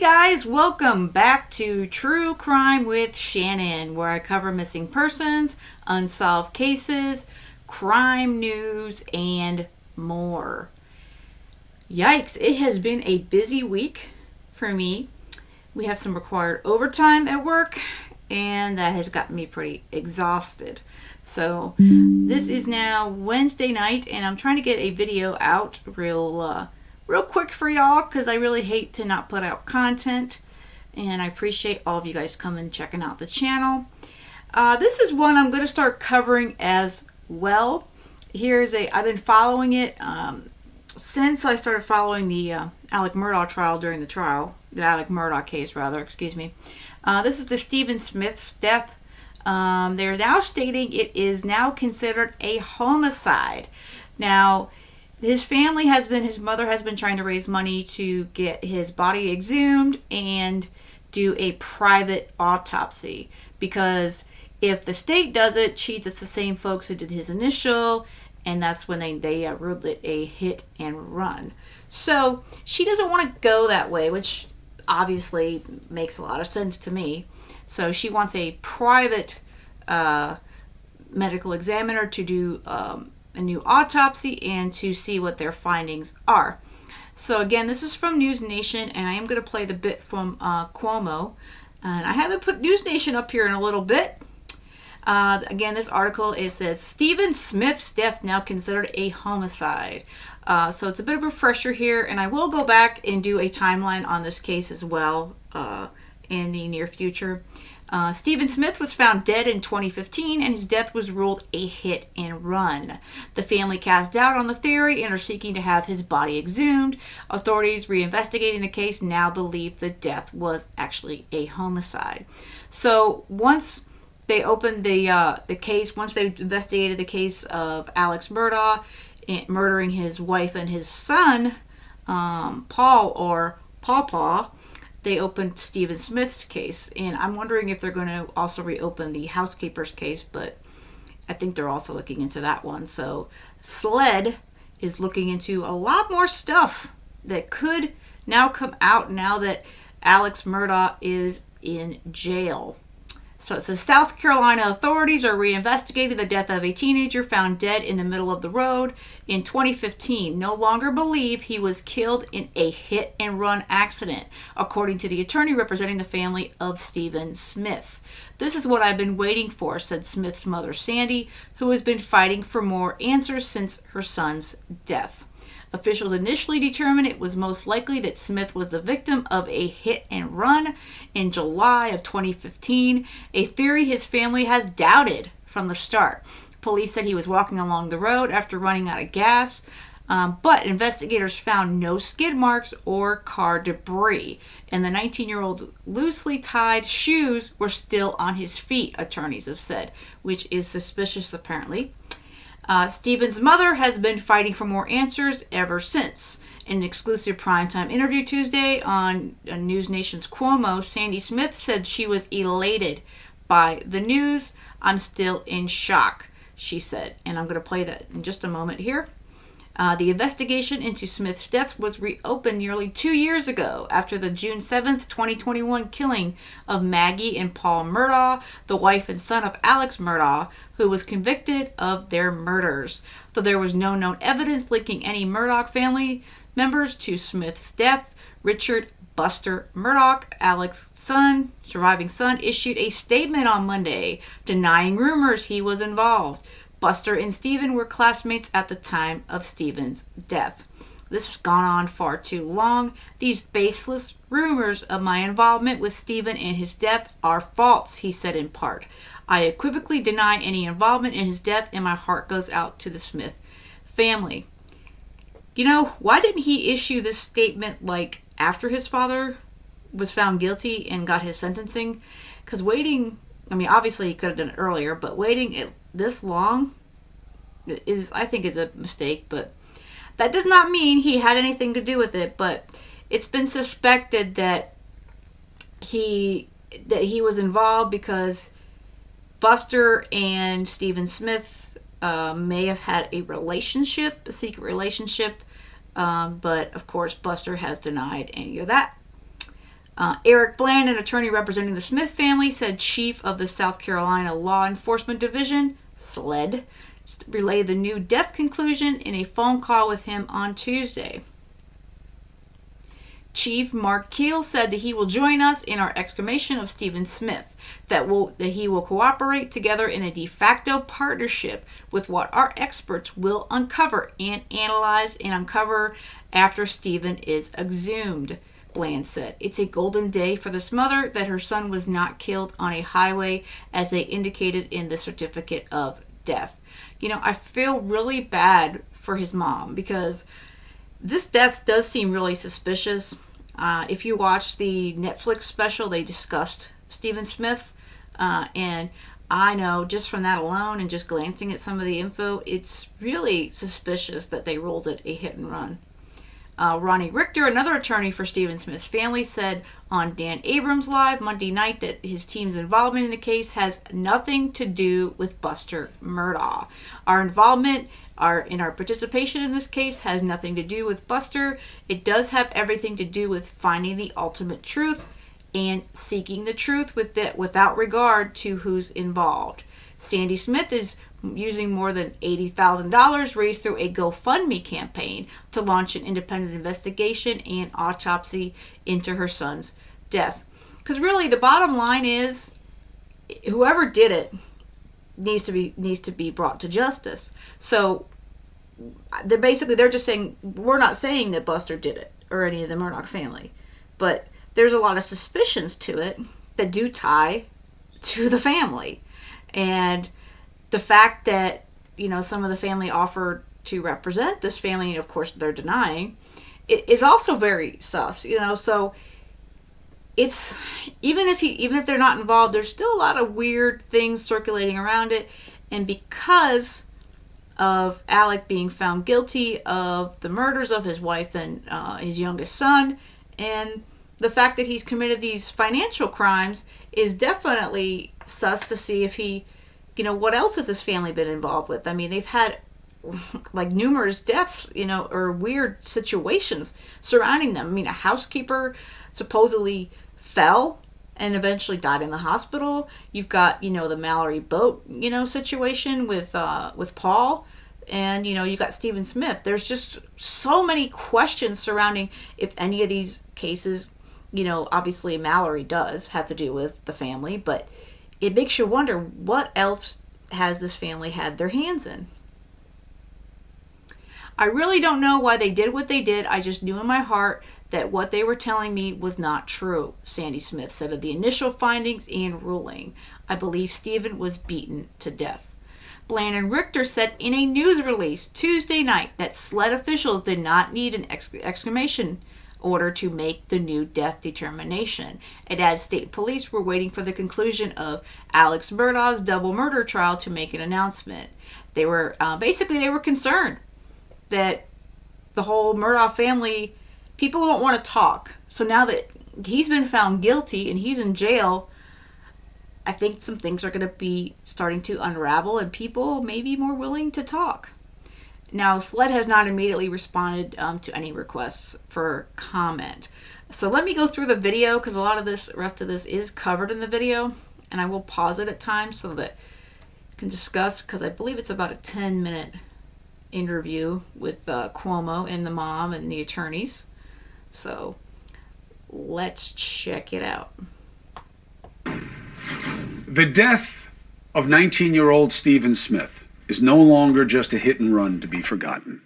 guys, welcome back to True Crime with Shannon, where I cover missing persons, unsolved cases, crime news, and more. Yikes, it has been a busy week for me. We have some required overtime at work, and that has gotten me pretty exhausted. So this is now Wednesday night, and I'm trying to get a video out real quick for y'all, because I really hate to not put out content, and I appreciate all of you guys coming and checking out the channel. This is one I'm going to start covering as well. I've been following it since I started following the Alec Murdaugh trial during the Alec Murdaugh case, rather, excuse me. This is the Stephen Smith's death. They're now stating it is now considered a homicide. Now, his mother has been trying to raise money to get his body exhumed and do a private autopsy, because if the state does it, it's the same folks who did his initial, and that's when they ruled it a hit and run. So she doesn't want to go that way, which obviously makes a lot of sense to me. So she wants a private medical examiner to do a new autopsy and to see what their findings are. So again, this is from News Nation, and I am going to play the bit from Cuomo. And I haven't put News Nation up here in a little bit. Again, this article, it says, Stephen Smith's death now considered a homicide. So it's a bit of a refresher here, and I will go back and do a timeline on this case as well in the near future. Stephen Smith was found dead in 2015, and his death was ruled a hit and run. The family cast doubt on the theory and are seeking to have his body exhumed. Authorities reinvestigating the case now believe the death was actually a homicide. So once they opened the case, once they investigated the case of Alex Murdaugh murdering his wife and his son, Paul, or Pawpaw, they opened Stephen Smith's case, and I'm wondering if they're going to also reopen the housekeeper's case, but I think they're also looking into that one. So SLED is looking into a lot more stuff that could now come out now that Alex Murdaugh is in jail. So it says South Carolina authorities are reinvestigating the death of a teenager found dead in the middle of the road in 2015. No longer believe he was killed in a hit-and-run accident, according to the attorney representing the family of Stephen Smith. This is what I've been waiting for, said Smith's mother, Sandy, who has been fighting for more answers since her son's death. Officials initially determined it was most likely that Smith was the victim of a hit and run in July of 2015, a theory his family has doubted from the start. Police said he was walking along the road after running out of gas, but investigators found no skid marks or car debris, and the 19-year-old's loosely tied shoes were still on his feet, attorneys have said, which is suspicious apparently. Stephen's mother has been fighting for more answers ever since. In an exclusive primetime interview Tuesday on News Nation's Cuomo, Sandy Smith said she was elated by the news. I'm still in shock, she said. And I'm going to play that in just a moment here. The investigation into Smith's death was reopened nearly 2 years ago after the June 7th, 2021 killing of Maggie and Paul Murdaugh, the wife and son of Alex Murdaugh, who was convicted of their murders. Though there was no known evidence linking any Murdaugh family members to Smith's death, Richard Buster Murdaugh, Alex's surviving son, issued a statement on Monday denying rumors he was involved. Buster and Stephen were classmates at the time of Stephen's death. This has gone on far too long. These baseless rumors of my involvement with Stephen and his death are false, he said in part. I equivocally deny any involvement in his death, and my heart goes out to the Smith family. You know, why didn't he issue this statement after his father was found guilty and got his sentencing? Because waiting, obviously he could have done it earlier, but waiting this long I think is a mistake, but that does not mean he had anything to do with it. But it's been suspected that he was involved because Buster and Stephen Smith may have had a secret relationship, but of course Buster has denied any of that. Eric Bland, an attorney representing the Smith family, said chief of the South Carolina Law Enforcement Division, SLED, relayed the new death conclusion in a phone call with him on Tuesday. Chief Mark Keel said that he will join us in our exhumation of Stephen Smith, that he will cooperate together in a de facto partnership with what our experts will uncover and analyze and uncover after Stephen is exhumed, Bland said. It's a golden day for this mother that her son was not killed on a highway, as they indicated in the certificate of death. You know, I feel really bad for his mom because this death does seem really suspicious. If you watch the Netflix special, they discussed Stephen Smith, and I know just from that alone and just glancing at some of the info, it's really suspicious that they ruled it a hit and run. Ronnie Richter, another attorney for Stephen Smith's family, said on Dan Abrams Live Monday night that his team's involvement in the case has nothing to do with Buster Murdaugh. Our involvement, our participation in this case has nothing to do with Buster. It does have everything to do with finding the ultimate truth and seeking the truth without regard to who's involved. Sandy Smith is using more than $80,000 raised through a GoFundMe campaign to launch an independent investigation and autopsy into her son's death. Because really, the bottom line is, whoever did it needs to be brought to justice. So they're just saying, we're not saying that Buster did it or any of the Murdaugh family, but there's a lot of suspicions to it that do tie to the family. And the fact that, you know, some of the family offered to represent this family, and of course they're denying, it is also very sus, you know. So it's even if they're not involved, there's still a lot of weird things circulating around it. And because of Alec being found guilty of the murders of his wife and his youngest son, and the fact that he's committed these financial crimes, is definitely sus to see if he, you know, what else has his family been involved with? I mean, they've had like numerous deaths, you know, or weird situations surrounding them. I mean, a housekeeper supposedly fell and eventually died in the hospital. You've got, you know, the Mallory boat, you know, situation with Paul, and, you know, you got Stephen Smith. There's just so many questions surrounding if any of these cases, you know, obviously Mallory does have to do with the family, but it makes you wonder, what else has this family had their hands in? I really don't know why they did what they did. I just knew in my heart that what they were telling me was not true, Sandy Smith said of the initial findings and ruling. I believe Stephen was beaten to death. Bland and Richter said in a news release Tuesday night that SLED officials did not need an exhumation order to make the new death determination. It adds state police were waiting for the conclusion of Alex Murdaugh's double murder trial to make an announcement. They were they were concerned that the whole Murdaugh family, people don't want to talk. So now that he's been found guilty and he's in jail, I think some things are going to be starting to unravel and people may be more willing to talk. Now, SLED has not immediately responded to any requests for comment. So let me go through the video, because a lot of this, rest of this is covered in the video, and I will pause it at times so that I can discuss, because I believe it's about a 10-minute interview with Cuomo and the mom and the attorneys. So let's check it out. The death of 19-year-old Stephen Smith is no longer just a hit and run to be forgotten.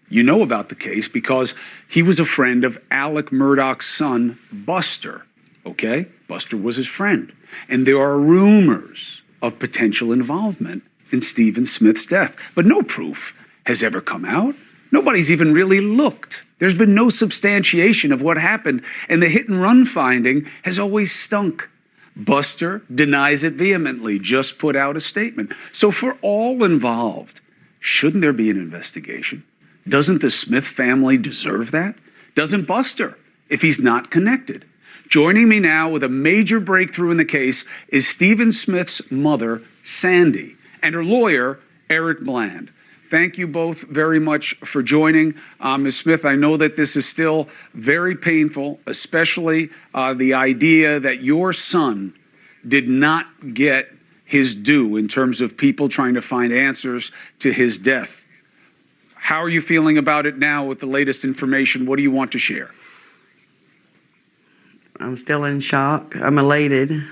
You know about the case because he was a friend of Alec Murdaugh's son, Buster, okay? Buster was his friend. And there are rumors of potential involvement in Stephen Smith's death, but no proof has ever come out. Nobody's even really looked. There's been no substantiation of what happened, and the hit and run finding has always stunk. Buster denies it vehemently, just put out a statement. So for all involved, shouldn't there be an investigation? Doesn't the Smith family deserve that? Doesn't Buster, if he's not connected? Joining me now with a major breakthrough in the case is Stephen Smith's mother, Sandy, and her lawyer, Eric Bland. thank you both very much for joining. Ms. Smith, I know that this is still very painful, especially the idea that your son did not get his due in terms of people trying to find answers to his death. How are you feeling about it now with the latest information? What do you want to share? I'm still in shock. I'm elated.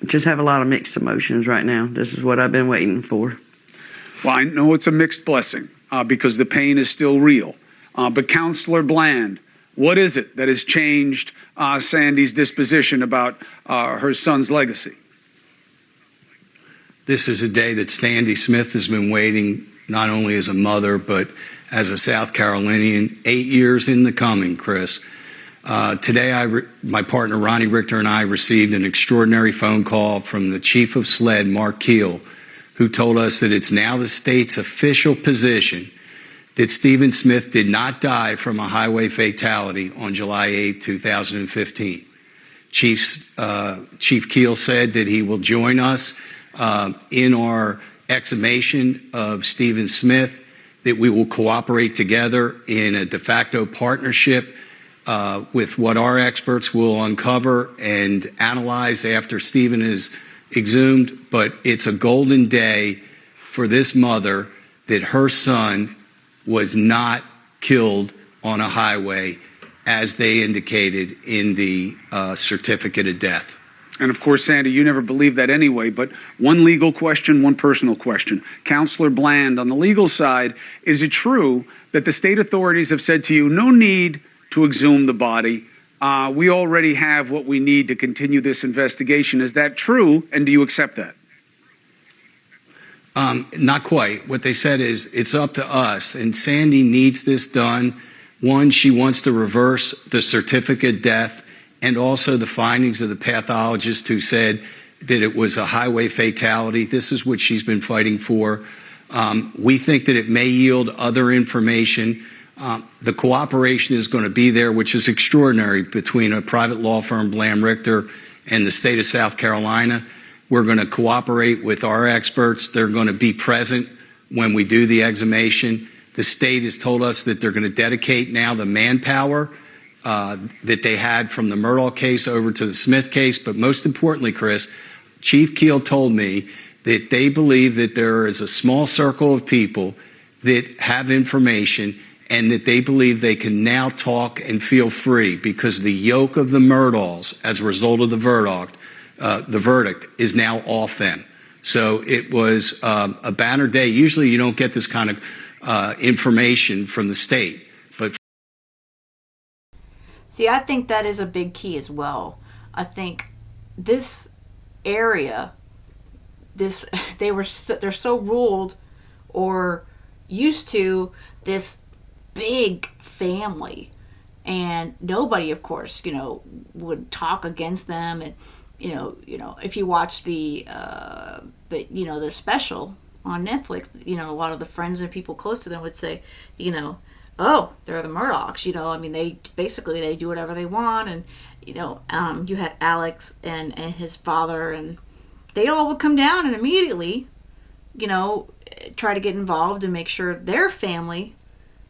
Just have a lot of mixed emotions right now. This is what I've been waiting for. Well, I know it's a mixed blessing because the pain is still real. But Counselor Bland, what is it that has changed Sandy's disposition about her son's legacy? This is a day that Sandy Smith has been waiting, not only as a mother, but as a South Carolinian. 8 years in the coming, Chris. Today, my partner Ronnie Richter and I received an extraordinary phone call from the chief of SLED, Mark Keel, who told us that it's now the state's official position that Stephen Smith did not die from a highway fatality on July 8, 2015. Chief Keel said that he will join us in our exhumation of Stephen Smith, that we will cooperate together in a de facto partnership with what our experts will uncover and analyze after Stephen is exhumed. But it's a golden day for this mother that her son was not killed on a highway as they indicated in the certificate of death. And of course, Sandy, you never believed that anyway, but one legal question, one personal question. Counselor Bland, on the legal side, is it true that the state authorities have said to you, no need to exhume the body? We already have what we need to continue this investigation. Is that true, and do you accept that? Not quite. What they said is it's up to us, and Sandy needs this done. One, she wants to reverse the certificate of death and also the findings of the pathologist who said that it was a highway fatality. This is what she's been fighting for. We think that it may yield other information. The cooperation is going to be there, which is extraordinary, between a private law firm, Blam Richter, and the state of South Carolina. We're going to cooperate with our experts. They're going to be present when we do the exhumation. The state has told us that they're going to dedicate now the manpower that they had from the Murdaugh case over to the Smith case. But most importantly, Chris, Chief Keel told me that they believe that there is a small circle of people that have information and that they believe they can now talk and feel free because the yoke of the Murdaughs, as a result of the verdict, is now off them. So it was a banner day. Usually you don't get this kind of information from the state. But See, I think that is a big key as well. I think this area, they're so ruled or used to this big family, and nobody, of course, would talk against them. And if you watch the special on Netflix, a lot of the friends and people close to them would say, oh, they're the Murdaughs. I mean, they do whatever they want. And you had Alex and his father, and they all would come down and immediately try to get involved and make sure their family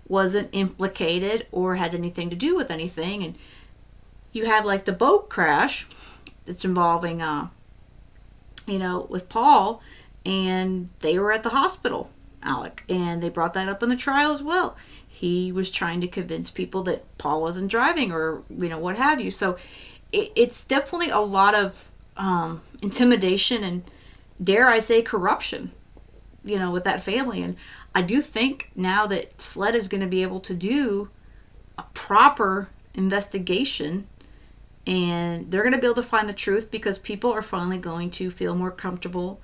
wasn't implicated or had anything to do with anything. And you had like the boat crash that's involving with Paul, and they were at the hospital, Alec, and they brought that up in the trial as well. He was trying to convince people that Paul wasn't driving, or what have you. So it's definitely a lot of intimidation and, dare I say, corruption with that family. And I do think now that SLED is going to be able to do a proper investigation, and they're going to be able to find the truth, because people are finally going to feel more comfortable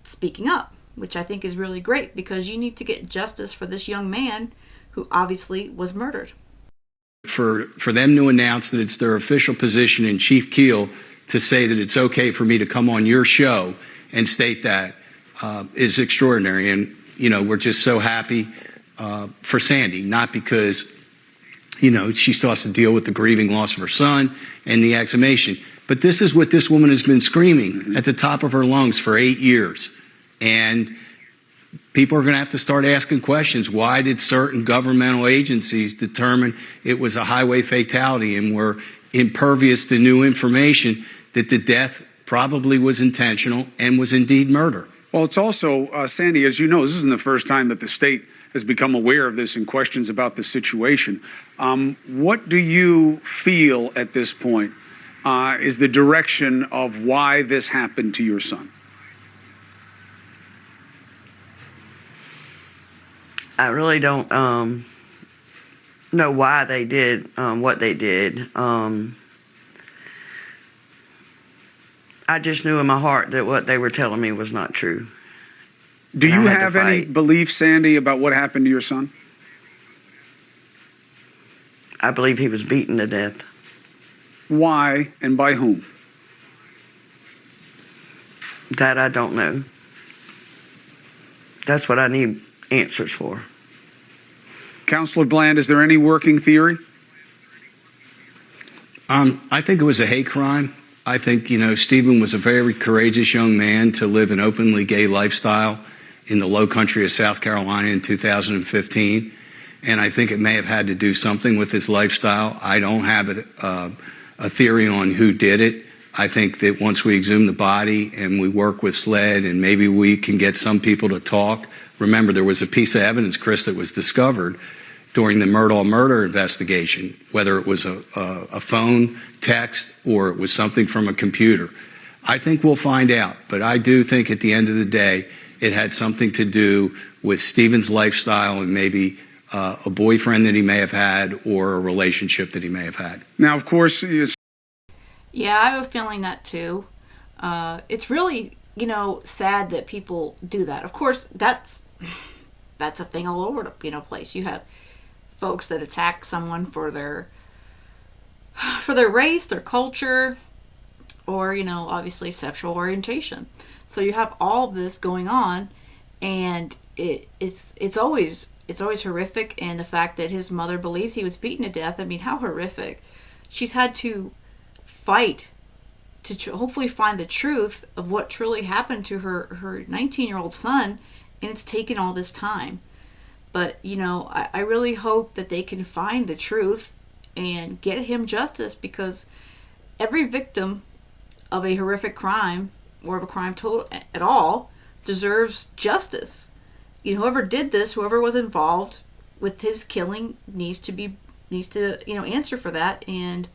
speaking up, which I think is really great, because you need to get justice for this young man who obviously was murdered. For them to announce that it's their official position, and Chief Keel to say that it's okay for me to come on your show and state that is extraordinary. And we're just so happy for Sandy, not because, she still has to deal with the grieving loss of her son and the exhumation. But this is what this woman has been screaming at the top of her lungs for 8 years. And people are going to have to start asking questions. Why did certain governmental agencies determine it was a highway fatality and were impervious to new information that the death probably was intentional and was indeed murder? Well, it's also, Sandy, as you know, this isn't the first time that the state has become aware of this and questions about the situation. What do you feel at this point is the direction of why this happened to your son? I really don't know why they did what they did. I just knew in my heart that what they were telling me was not true. Do And I you had to have any fight. belief, Sandy, about what happened to your son? I believe he was beaten to death. Why and by whom? That I don't know. That's what I need answers for. Counselor Bland, is there any working theory? I think it was a hate crime. I think, Stephen was a very courageous young man to live an openly gay lifestyle in the low country of South Carolina in 2015. And I think it may have had to do something with his lifestyle. I don't have a theory on who did it. I think that once we exhume the body and we work with SLED and maybe we can get some people to talk. Remember, there was a piece of evidence, Chris, that was discovered during the Murdaugh murder investigation, whether it was a phone, text, or it was something from a computer. I think we'll find out, but I do think at the end of the day, it had something to do with Stephen's lifestyle and maybe a boyfriend that he may have had or a relationship that he may have had. Now, of course, Yeah, I have a feeling that too. It's really, sad that people do that. Of course, that's a thing all over the place. You have folks that attack someone for their race, their culture, or obviously sexual orientation. So you have all of this going on, and it's always horrific. And the fact that his mother believes he was beaten to death, I mean, how horrific. She's had to fight to hopefully find the truth of what truly happened to her 19-year-old son, and it's taken all this time. But I really hope that they can find the truth and get him justice, because every victim of a horrific crime or of a crime at all deserves justice. Whoever did this, whoever was involved with his killing, needs to answer for that and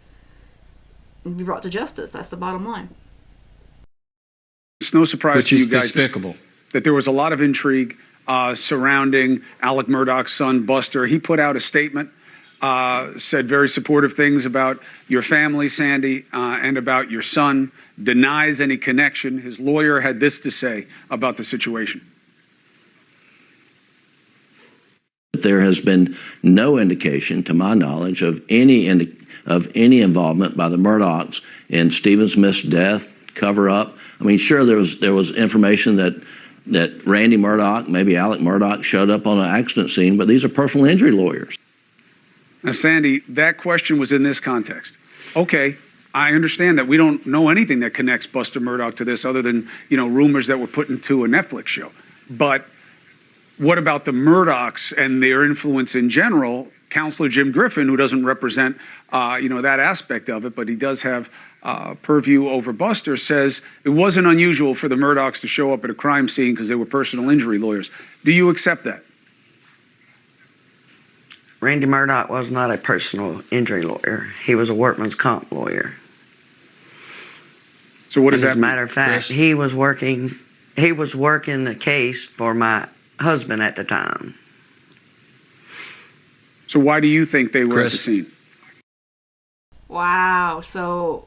be brought to justice. That's the bottom line. it's no surprise Which to you is guys despicable. that there was a lot of intrigue surrounding Alec Murdaugh's son, Buster. He put out a statement, said very supportive things about your family, Sandy, and about your son, denies any connection. His lawyer had this to say about the situation. There has been no indication, to my knowledge, of any involvement by the Murdaughs in Stephen Smith's death, cover up. I mean, sure, there was information that Randy Murdaugh, maybe Alec Murdaugh, showed up on an accident scene, but these are personal injury lawyers. Now, Sandy, that question was in this context. Okay, I understand that we don't know anything that connects Buster Murdaugh to this other than, rumors that were put into a Netflix show. But what about the Murdaughs and their influence in general? Counselor Jim Griffin, who doesn't represent, that aspect of it, but he does have purview over Buster, says it wasn't unusual for the Murdaughs to show up at a crime scene because they were personal injury lawyers. Do you accept that? Randy Murdaugh was not a personal injury lawyer. He was a workman's comp lawyer. So what does And that as a mean? matter of fact, Chris? he was working the case for my husband at the time. So why do you think they were at the Chris? scene? Wow. So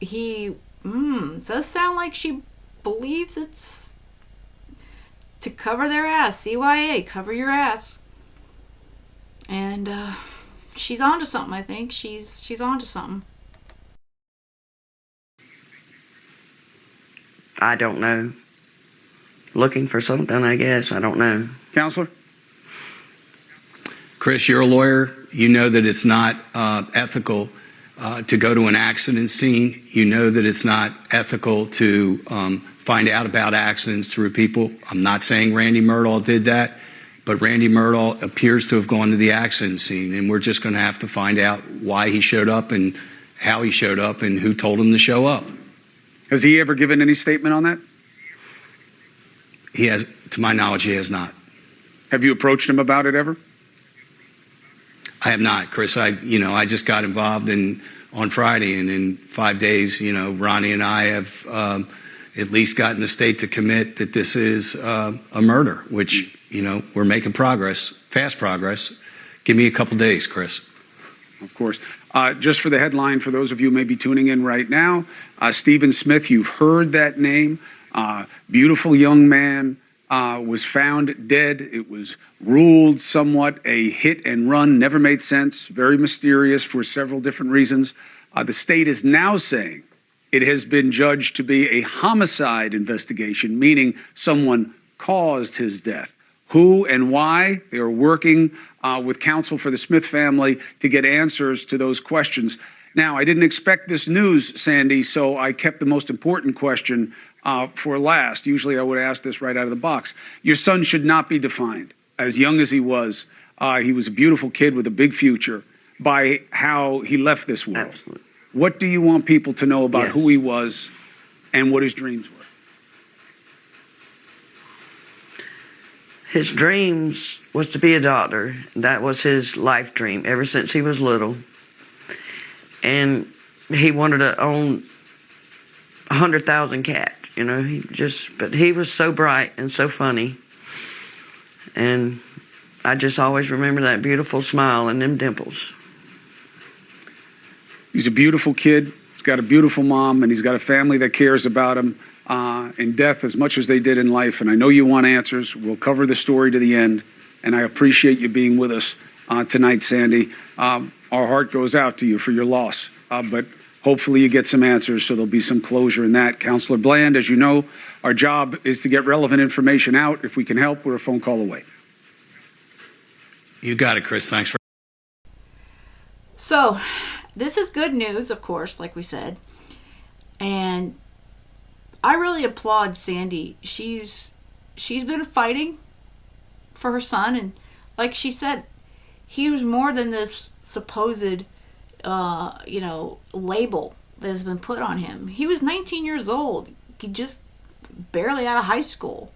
he does sound like she believes it's to cover their ass. CYA, cover your ass. And she's onto something. I think she's onto something. I don't know. Looking for something, I guess. I don't know. Counselor? Chris, you're a lawyer. You know that it's not ethical to go to an accident scene. You know that it's not ethical to find out about accidents through people. I'm not saying Randy Murdaugh did that, but Randy Murdaugh appears to have gone to the accident scene, and we're just going to have to find out why he showed up and how he showed up and who told him to show up. Has he ever given any statement on that? He has, to my knowledge, he has not. Have you approached him about it ever? I have not, Chris. I just got involved on Friday, and in 5 days, Ronnie and I have at least gotten the state to commit that this is a murder, which, we're making progress, fast progress. Give me a couple days, Chris. Of course. Just for the headline, for those of you who may be tuning in right now, Stephen Smith, you've heard that name. Beautiful young man, was found dead. It was ruled somewhat a hit and run, never made sense, very mysterious for several different reasons. The state is now saying it has been judged to be a homicide investigation, meaning someone caused his death. Who and why? They are working with counsel for the Smith family to get answers to those questions. Now, I didn't expect this news, Sandy, so I kept the most important question for last. Usually I would ask this right out of the box. Your son should not be defined, as young as he was a beautiful kid with a big future, by how he left this world. Absolutely. What do you want people to know about who he was and what his dreams were? His dreams was to be a doctor. That was his life dream ever since he was little. And he wanted to own 100,000 cats, but he was so bright and so funny. And I just always remember that beautiful smile and them dimples. He's a beautiful kid. He's got a beautiful mom, and he's got a family that cares about him in death as much as they did in life. And I know you want answers. We'll cover the story to the end. And I appreciate you being with us tonight, Sandy. Our heart goes out to you for your loss. But hopefully you get some answers, so there'll be some closure in that. Counselor Bland, as you know, our job is to get relevant information out. If we can help, we're a phone call away. You got it, Chris. Thanks for. So, this is good news, of course, like we said. And I really applaud Sandy. She's been fighting for her son, and like she said, he was more than this supposed label that has been put on him. He was 19 years old. He just barely out of high school.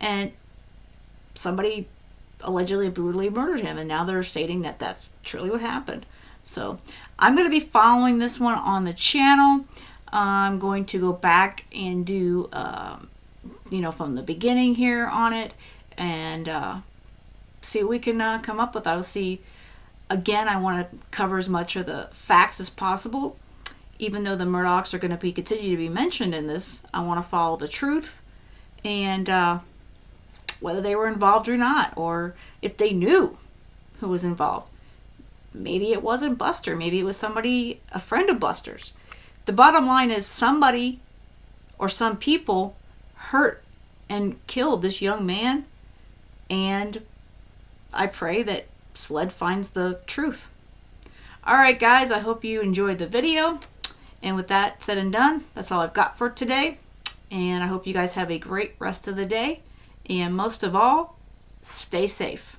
And somebody allegedly brutally murdered him, and now they're stating that that's truly what happened. So I'm going to be following this one on the channel. I'm going to go back and do, from the beginning here on it, and see what we can come up with. I'll see. Again, I want to cover as much of the facts as possible. Even though the Murdaughs are going to continue to be mentioned in this, I want to follow the truth, and whether they were involved or not, or if they knew who was involved. Maybe it wasn't Buster. Maybe it was somebody, a friend of Buster's. The bottom line is somebody or some people hurt and killed this young man, and I pray that SLED finds the truth. Alright guys, I hope you enjoyed the video, and with that said and done, that's all I've got for today, and I hope you guys have a great rest of the day, and most of all, stay safe.